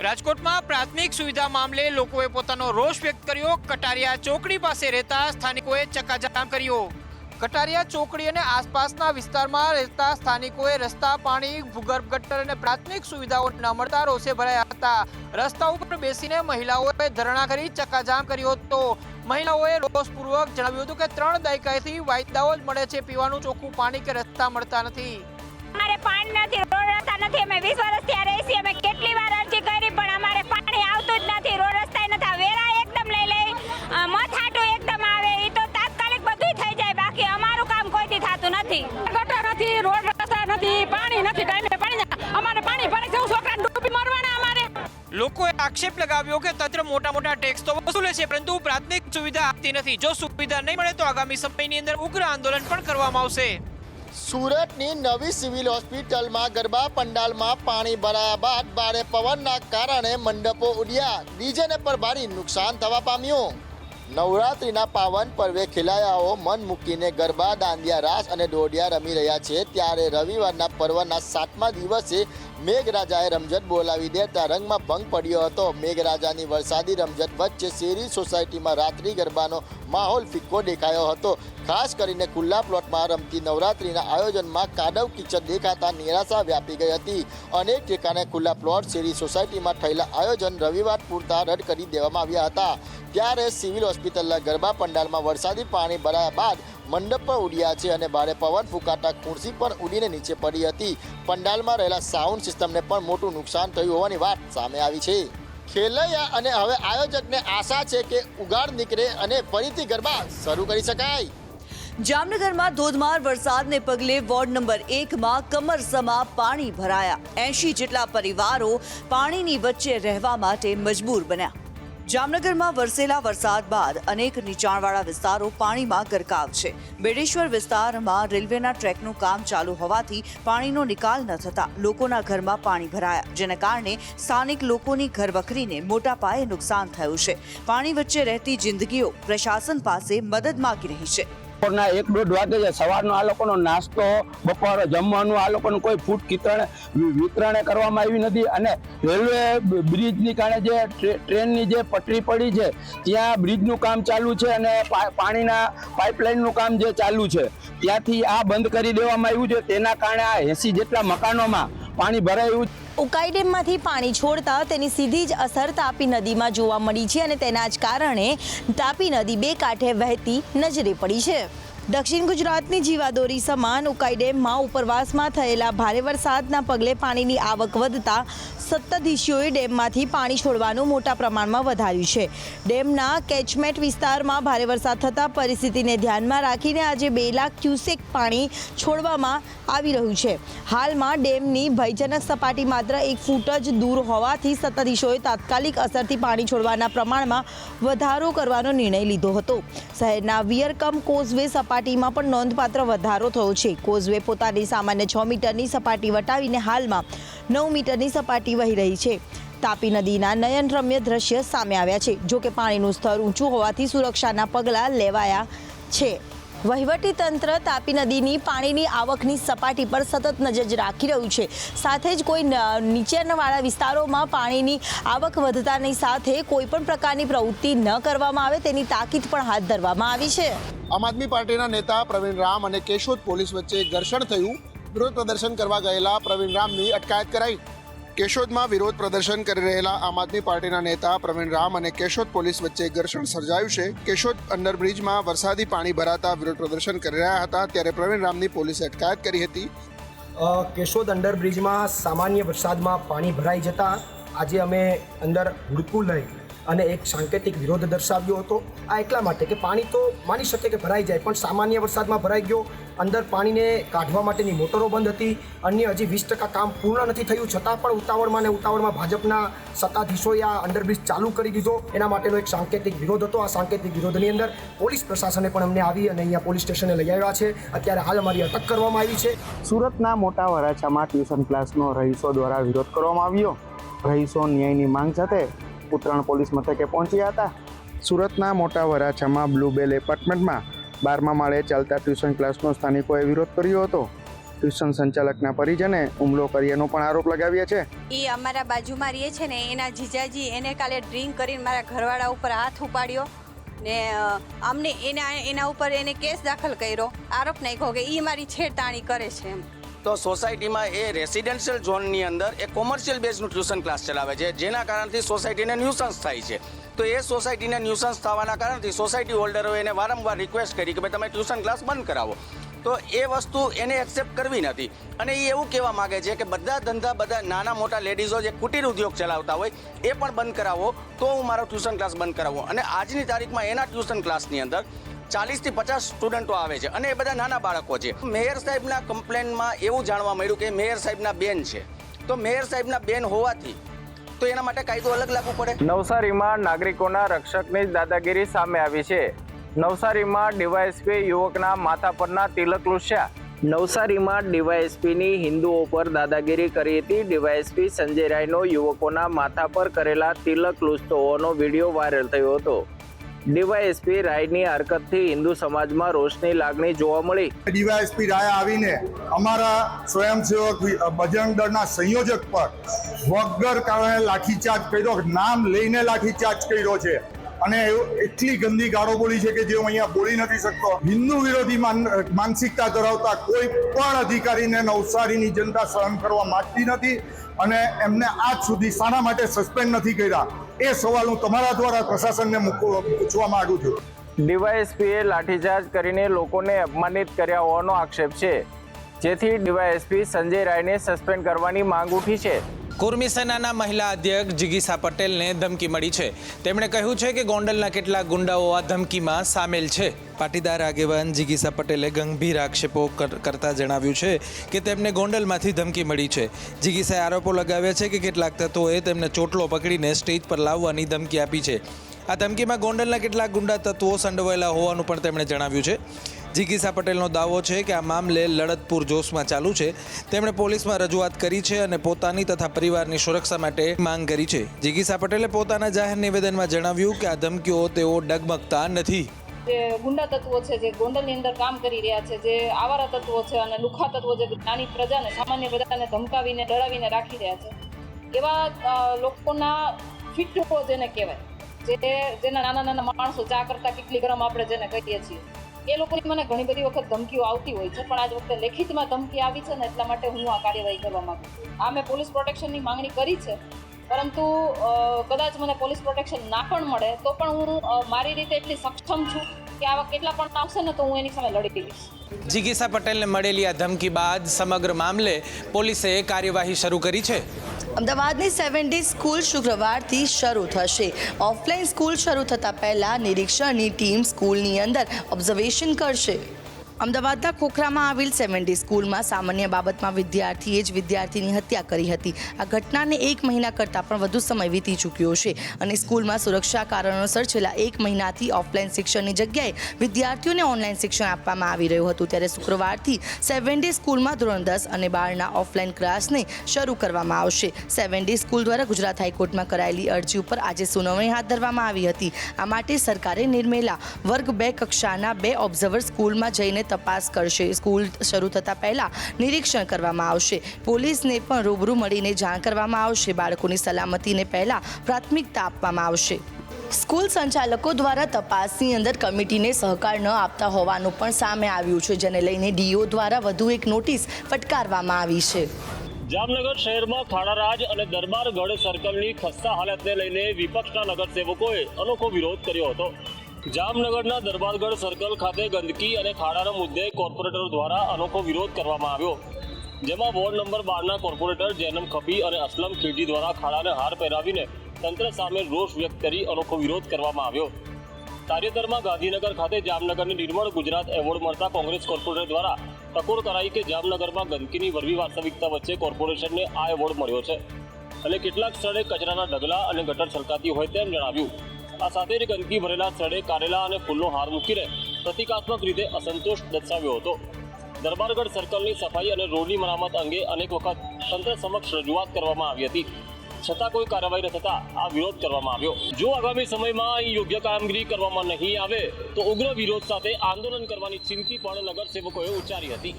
રાજકોટમાં પ્રાથમિક સુવિધા મામલે લોકોએ પોતાનો રોષ વ્યક્ત કર્યો। કટારિયા ચોકડી પાસે રહેતા સ્થાનિકોએ ચક્કાજામ કર્યો। કટારિયા ચોકડી અને આસપાસના વિસ્તારમાં રહેતા સ્થાનિકોએ રસ્તા, પાણી, ભૂગર્ભ ગટર અને પ્રાથમિક સુવિધાઓ ન મળતા રોષે ભરાયા હતા। રસ્તા ઉપર બેસીને મહિલાઓએ ધરણા કરી ચક્કાજામ કર્યો હતો। મહિલાઓએ રોષપૂર્વક જણાવ્યું હતું કે 3 દાયકાથી વાયદાઓ જ મળે છે, પીવાનું ચોખ્ખું પાણી કે રસ્તા મળતા નથી। અમારે પાણી નથી, રોડ રસ્તા નથી। અમે 20 વર્ષ ત્યાં રહી છીએ, અમે કેટલી વાર અરજી કરી પણ અમારે પાણી આવતું જ નથી, રોડ રસ્તા નથી। વેરા એકદમ લઈ લે, મત હાટું એકદમ આવે, એ તો તાત્કાલિક બધું થઈ જાય, બાકી અમારું કામ કોઈથી થતું નથી। ગટર નથી, રોડ રસ્તા નથી, પાણી નથી, ટાઈમે પાણી અમારે પાણી ભરે છે, છોકરાને ડૂબી મરવાના અમારે। લોકોએ આક્ષેપ લગાવ્યો કે તંત્ર મોટા ટેક્સ તો વસૂલે છે, પરંતુ પ્રાથમિક સુવિધા આપતી નથી। જો સુવિધા નહીં મળે તો આગામી સમયની અંદર ઉગ્ર આંદોલન પણ કરવામાં આવશે। સુરતની નવી સિવિલ હોસ્પિટલમાં ગરબા પંડાલમાં પાણી ભરાયા બાદ ભારે પવનના કારણે મંડપો ઉડ્યા, ડીજેને પર ભારે નુકસાન થવા પામ્યું। નવરાત્રિના પાવન પર્વે ખેલૈયાઓ મન મૂકીને ગરબા, દાંડિયા રાસ અને દોડિયા રમી રહ્યા છે, ત્યારે રવિવારના પર્વના 7મા દિવસે મેઘરાજાએ રમઝટ બોલાવી દેતા રંગમાં ભંગ પડ્યો હતો। મેઘરાજાની વરસાદી રમઝટ વચ્ચે શેરી સોસાયટીમાં રાત્રિ ગરબાનો માહોલ ફિક્કો દેખાયો હતો। ખાસ કરીને ખુલ્લા પ્લોટમાં રમતી નવરાત્રિના આયોજનમાં કાદવ કીચડ દેખાતા નિરાશા વ્યાપી ગઈ હતી। અનેક ઠેકાણે ખુલ્લા પ્લોટ, શેરી સોસાયટીમાં થયેલા આયોજન રવિવાર પૂરતા રદ કરી દેવામાં આવ્યા હતા। ત્યારે સિવિલ હોસ્પિટલના ગરબા પંડાલમાં વરસાદી પાણી ભરાયા બાદ મંડપ પણ ઉડ્યા છે અને ભારે પવન ફૂંકાતા ખુરશી પણ ઉડીને નીચે પડી હતી। પંડાલમાં રહેલા સાઉન્ડ સિસ્ટમને પણ મોટું નુકસાન થયું હોવાની વાત સામે આવી છે। ખેલૈયા અને હવે આયોજકને આશા છે કે ઉગાડ નીકળે અને ફરીથી ગરબા શરૂ કરી શકાય। જામનગરમાં ધોધમાર વરસાદને પગલે વોર્ડ નંબર 1માં કમરસમાં પાણી ભરાયા। 80 જેટલા પરિવારો પાણીની વચ્ચે રહેવા માટે મજબૂર બન્યા। જામનગરમાં વરસેલા વરસાદ બાદ અનેક નીચાણવાળા વિસ્તારો પાણીમાં ગરકાવ છે। બેડેશ્વર વિસ્તારમાં રેલવેના ટ્રેકનું કામ ચાલુ હોવાથી પાણીનો નિકાલ ન થતા લોકોના ઘરમાં પાણી ભરાયા, જેને કારણે સ્થાનિક લોકોની ઘરવખરીને મોટા પાયે નુકસાન થયું છે। પાણી વચ્ચે રહેતી જિંદગીઓ પ્રશાસન પાસે મદદ માંગી રહી છે। 1-1:30 વાગે છે સવારનો આ લોકોનો નાસ્તો, બપોરે જમવાનું આ લોકોનું કોઈ ફૂડ વિતરણ કરવામાં આવી નથી। અને રેલવે બ્રિજની કારણે જે ટ્રેનની જે પટરી પડી છે ત્યાં બ્રિજનું કામ ચાલુ છે અને પાણીના પાઇપલાઇનનું કામ જે ચાલુ છે ત્યાંથી આ બંધ કરી દેવામાં આવ્યું છે। તેના કારણે આ 80 જેટલા મકાનોમાં પાણી ભરાયું। ઉકાઈ ડેમમાંથી પાણી છોડતા તેની સીધી જ અસર તાપી નદીમાં જોવા મળી છે અને તેના જ કારણે તાપી નદી બે કાંઠે વહેતી નજરે પડી છે। દક્ષિણ ગુજરાતની જીવાદોરી સમાન ઉકાઈ ડેમમાં ઉપરવાસમાં થયેલા ભારે વરસાદના પગલે પાણીની આવક વધતા સત્તાધીશોએ ડેમમાંથી પાણી છોડવાનું મોટા પ્રમાણમાં વધાર્યું છે। ડેમના કેચમેન્ટ વિસ્તારમાં ભારે વરસાદ થતાં પરિસ્થિતિને ધ્યાનમાં રાખીને આજે 2 લાખ ક્યુસેક પાણી છોડવામાં આવી રહ્યું છે। હાલમાં ડેમની ભયજનક સપાટી માત્ર 1 ફૂટ જ દૂર હોવાથી સત્તાધીશોએ તાત્કાલિક અસરથી પાણી છોડવાના પ્રમાણમાં વધારો કરવાનો નિર્ણય લીધો હતો। શહેરના વિયરકમ કોઝવે સપાટીમાં પણ નોંધપાત્ર વધારો થયો છે। કોઝવે પોતાની સામાન્ય 6 મીટરની સપાટી વટાવીને હાલમાં 9 મીટરની સપાટી વહી રહી છે। તાપી નદીના નયનરમ્ય દ્રશ્ય સામે આવ્યા છે। જો કે પાણીનું સ્તર ઊંચું હોવાથી સુરક્ષાના પગલાં લેવાયા છે। વહીવટી તંત્ર તાપી નદીની પાણીની આવકની સપાટી પર સતત નજર રાખી રહ્યું છે। સાથે જ કોઈ નીચાણવાળા વિસ્તારોમાં પાણીની આવક વધતાની સાથે કોઈ પણ પ્રકારની પ્રવૃત્તિ ન કરવામાં આવે તેની તાકીદ પણ હાથ ધરવામાં આવી છે। આમ આદમી પાર્ટીના નેતા પ્રવીણ રામ અને કેશોદ પોલીસ વચ્ચે ઘર્ષણ થયું। વિરોધ પ્રદર્શન કરવા ગયેલા પ્રવીણ રામની અટકાયત કરાઈ। કેશોદમાં વિરોધ પ્રદર્શન કરી રહેલા આમ આદમી પાર્ટીના નેતા પ્રવીણ રામ અને કેશોદ પોલીસ વચ્ચે ઘર્ષણ સર્જાયું છે। કેશોદ અંડરબ્રિજમાં વરસાદી પાણી ભરાતા વિરોધ પ્રદર્શન કરી રહ્યા હતા, ત્યારે પ્રવીણ રામની પોલીસે અટકાયત કરી હતી। કેશોદ અંડરબ્રિજમાં સામાન્ય વરસાદમાં પાણી ભરાઈ જતા આજે અમે અંદર હુડકું લઈ અને એક સાંકેતિક વિરોધ દર્શાવ્યો હતો। આ એટલા માટે કે પાણી તો માની શકે કે ભરાઈ જાય, પણ સામાન્ય વરસાદમાં ભરાઈ ગયો। અંદર પાણીને કાઢવા માટેની મોટરો બંધ હતી, અન્ય હજી 20% કામ પૂર્ણ નથી થયું, છતાં પણ ઉતાવળમાં ભાજપના સત્તાધીશોએ આ અંડરબ્રિજ ચાલુ કરી દીધો। એના માટેનો એક સાંકેતિક વિરોધ હતો। આ સાંકેતિક વિરોધની અંદર પોલીસ પ્રશાસને પણ અમને આવી અને અહીંયા પોલીસ સ્ટેશને લઈ આવ્યા છે। અત્યારે હાલ અમારી અટક કરવામાં આવી છે। સુરતના મોટા વરાછામાં ટ્યુશન ક્લાસનો રહીશો દ્વારા વિરોધ કરવામાં આવ્યો। રહીશો ન્યાયની માંગ સાથે ઉત્તરાયણ પોલીસ મથકે પહોંચ્યા હતા। સુરતના મોટા વરાછામાં બ્લુબેલ એપાર્ટમેન્ટમાં 12મા માળે ચાલતા ટ્યુશન ક્લાસનો સ્થાનિકોએ વિરોધ કર્યો હતો। ટ્યુશન સંચાલકના પરિજને હુમલો કર્યાનો પણ આરોપ લગાવ્યા છે. એ અમારા બાજુમાં રહે છે ને એના જીજાજી એને કાલે ડ્રિંક કરીને મારા ઘરવાળા ઉપર હાથ ઉપાડ્યો ને અમને એના ઉપર એને કેસ દાખલ કર્યો, આરોપ નાખ્યો કે એ મારી છેડતાણી કરે છે એમ. તો સોસાયટીમાં એ રેસિડેન્શિયલ ઝોનની અંદર એ કોમર્શિયલ બેઝનું ટ્યુશન ક્લાસ ચલાવે છે, જેના કારણથી સોસાયટીને ન્યુસન્સ થાય છે. તો એ સોસાયટીને ન્યુસન્સ થવાના કારણથી સોસાયટી હોલ્ડરોએ એને વારંવાર રિક્વેસ્ટ કરી કે ભાઈ તમે ટ્યુશન ક્લાસ બંધ કરાવો. તો એ વસ્તુ એને એક્સેપ્ટ કરવી નથી અને એ એવું કહેવા માગે છે કે બધા ધંધા, બધા નાના મોટા લેડીઝો જે કુટીર ઉદ્યોગ ચલાવતા હોય એ પણ બંધ કરાવો તો હું મારો ટ્યુશન ક્લાસ બંધ કરાવું. અને આજની તારીખમાં એના ટ્યુશન ક્લાસની અંદર 40 થી 50 સ્ટુડન્ટો આવે છે અને એ બધા નાના બાળકો છે. મેયર સાહેબના કમ્પ્લેનમાં એવું જાણવા મળ્યું કે મેયર સાહેબના બેન છે. તો મેયર સાહેબના બેન હોવાથી તો એના માટે કાયદો અલગ લાગુ પડે. નવસારીમાં નાગરિકોના રક્ષકની જ દાદાગીરી સામે આવી છે. નવસારીમાં ડીવાયએસપી યુવકના માથા પરના તિલક લૂછ્યા. નવસારીમાં ડીવાયએસપીની હિન્દુઓ પર દાદાગીરી કરી હતી. ડીવાયએસપી સંજય રાયનો યુવકોના માથા પર કરેલા તિલક લૂછતો હોવાનો વિડીયો વાયરલ થયો હતો. ડીવાયએસપી રાયની હરકતથી હિન્દુ સમાજમાં રોષની લાગણી જોવા મળી. ડીવાયએસપી રાય આવીને અમારા સ્વયંસેવક બજરંગ દળના સંયોજક પર વગર કારણે લાઠીચાર્જ કર્યો, નામ લઈને લાઠીચાર્જ કર્યો છે અને એટલી ગંદી ગાળો બોલી છે કે જે હું અહીંયા બોલી નથી શકતો. હિન્દુ વિરોધી માનસિકતા ધરાવતા કોઈ પણ અધિકારીને નવસારીની જનતા સહન કરવા માંગતી નથી અને એમને આજ સુધી શાના માટે સસ્પેન્ડ નથી કર્યા એ સવાલ હું તમારા દ્વારા પ્રશાસનને પૂછવા માંગુ છું. ડીવાયએસપીએ લાઠીચાર્જ કરીને લોકોને અપમાનિત કર્યા હોવાનો આક્ષેપ છે, જેથી ડીવાયએસપી સંજય રાયને સસ્પેન્ડ કરવાની માંગ ઉઠી છે. કુર્મી સેનાના મહિલા અધ્યક્ષ જિગીસા પટેલને ધમકી મળી છે. તેમણે કહ્યું છે કે ગોંડલના કેટલાક ગુંડાઓ આ ધમકીમાં સામેલ છે. પાટીદાર આગેવાન જિગીસા પટેલે ગંભીર આક્ષેપો કરતા જણાવ્યું છે કે તેમને ગોંડલમાંથી ધમકી મળી છે. જિગીસાએ આરોપો લગાવ્યા છે કે કેટલાક તત્વોએ તેમને ચોટલો પકડીને સ્ટેજ પર લાવવાની ધમકી આપી છે. આ ધમકીમાં ગોંડલના કેટલાક ગુંડા તત્વો સંડોવાયેલા હોવાનું પણ તેમણે જણાવ્યું છે. જિગીસા પટેલનો દાવો છે કે આ મામલે લડત પૂરજોશમાં ચાલુ છે. તેમણે પોલીસમાં રજૂઆત કરી છે અને પોતાની તથા પરિવારની સુરક્ષા માટે માંગ કરી છે. જિગીસા પટેલે પોતાના જાહેર નિવેદનમાં જણાવ્યું કે આ ધમકીઓ તેઓ ડગમગતા નથી. જે ગુંડા તત્વો છે, જે ગોંડલની અંદર કામ કરી રહ્યા છે, જે આવારા તત્વો છે અને લુખ્ખા તત્વો જે નાની પ્રજાને, સામાન્ય પ્રજાને ધમકાવીને ડરાવીને રાખી રહ્યા છે, એવા લોકોના ફીટકો જેને કહેવાય, જેના નાના નાના માણસો ચા કરતા કેટલી ગરમ આપણે જેને કહીએ છીએ, એ લોકોની મને ઘણી બધી વખત ધમકીઓ આવતી હોય છે. પણ આજ વખતે લેખિતમાં ધમકી આવી છે ને એટલા માટે હું આ કાર્યવાહી કરવા માંગુ છું. આ મેં પોલીસ પ્રોટેક્શનની માંગણી કરી છે, પરંતુ કદાચ મને પોલીસ પ્રોટેક્શન ના પણ મળે તો પણ હું મારી રીતે એટલી સક્ષમ છું કે આવા કેટલા પણ આવશે ને તો હું એની સામે લડી લઈશ. જિગીસા પટેલને મળેલી આ ધમકી બાદ સમગ્ર મામલે પોલીસે કાર્યવાહી શરૂ કરી છે. અમદાવાદની 7 ડે સ્કૂલ શુક્રવારથી શરૂ થશે. ઓફલાઈન સ્કૂલ શરૂ થતાં પહેલાં નિરીક્ષણની ટીમ સ્કૂલની અંદર ઓબ્ઝર્વેશન કરશે. અમદાવાદના ખોખરામાં આવેલ 7 ડે સ્કૂલમાં સામાન્ય બાબતમાં વિદ્યાર્થીએ જ વિદ્યાર્થીની હત્યા કરી હતી. આ ઘટનાને 1 મહિના કરતાં પણ વધુ સમય વીતી ચૂક્યો છે અને સ્કૂલમાં સુરક્ષા કારણોસર છેલ્લા 1 મહિનાથી ઓફલાઈન શિક્ષણની જગ્યાએ વિદ્યાર્થીઓને ઓનલાઈન શિક્ષણ આપવામાં આવી રહ્યું હતું. ત્યારે શુક્રવારથી 7 ડે સ્કૂલમાં ધોરણ 10 અને 12ના ઓફલાઈન ક્લાસને શરૂ કરવામાં આવશે. 7 ડે સ્કૂલ દ્વારા ગુજરાત હાઈકોર્ટમાં કરાયેલી અરજી ઉપર આજે સુનાવણી હાથ ધરવામાં આવી હતી. આ માટે સરકારે નિર્મેલા વર્ગ 2 કક્ષાના 2 ઓબ્ઝર્વર સ્કૂલમાં જઈને તપાસ કરશે. સ્કૂલ શરૂ થતાં પહેલા નિરીક્ષણ કરવામાં આવશે. પોલીસને પણ રૂબરૂ મળીને જાણ કરવામાં આવશે. બાળકોની સલામતીને પહેલા પ્રાથમિકતા આપવામાં આવશે. સ્કૂલ સંચાલકો દ્વારા તપાસની અંદર કમિટીને સહકાર ન આપતા હોવાનું પણ સામે આવ્યું છે, જેને લઈને ડીઓ દ્વારા વધુ એક નોટિસ ફટકારવામાં આવી છે. જામનગર શહેરમાં ખાડારાજ અને દરબારગઢ સર્કલની ખસ્તા હાલતને લઈને વિપક્ષના નગરસેવકોએ અનોખો વિરોધ કર્યો હતો. જામનગરના દરબારગઢ સર્કલ ખાતે ગંદકી અને ખાડાના મુદ્દે કોર્પોરેટર દ્વારા અનોખો વિરોધ કરવામાં આવ્યો, જેમાં વોર્ડ નંબર 12ના કોર્પોરેટર જૈનમ ખપી અને અસલમ ખીલજી દ્વારા ખાડાને હાર પહેરાવીને તંત્ર સામે રોષ વ્યક્ત કરી અનોખો વિરોધ કરવામાં આવ્યો. તાજેતરમાં ગાંધીનગર ખાતે જામનગરની નિર્મળ ગુજરાત એવોર્ડ મળતા કોંગ્રેસ કોર્પોરેટર દ્વારા ટકોર કરાઈ કે જામનગરમાં ગંદકીની વરવી વાસ્તવિકતા વચ્ચે કોર્પોરેશનને આ એવોર્ડ મળ્યો છે અને કેટલાક સ્થળે કચરાના ઢગલા અને ગટર છલકાતી હોય તેમ જણાવ્યું. આ સાથે જ ગંદકી ભરેલા સ્થળે કારેલા અને ફૂલનો હાર મૂકીને પ્રતિકાત્મક રીતે અસંતોષ દર્શાવ્યો હતો. દરબારગઢ સર્કલની સફાઈ અને રોડની મરામત અંગે અનેક વખત તંત્ર સમક્ષ રજૂઆત કરવામાં આવી હતી, છતાં કોઈ કાર્યવાહી ન થતાં આ વિરોધ કરવામાં આવ્યો. જો આગામી સમયમાં અહીં યોગ્ય કામગીરી કરવામાં નહીં આવે તો ઉગ્ર વિરોધ સાથે આંદોલન કરવાની ચીમકી પણ નગરસેવકોએ ઉચ્ચારી હતી.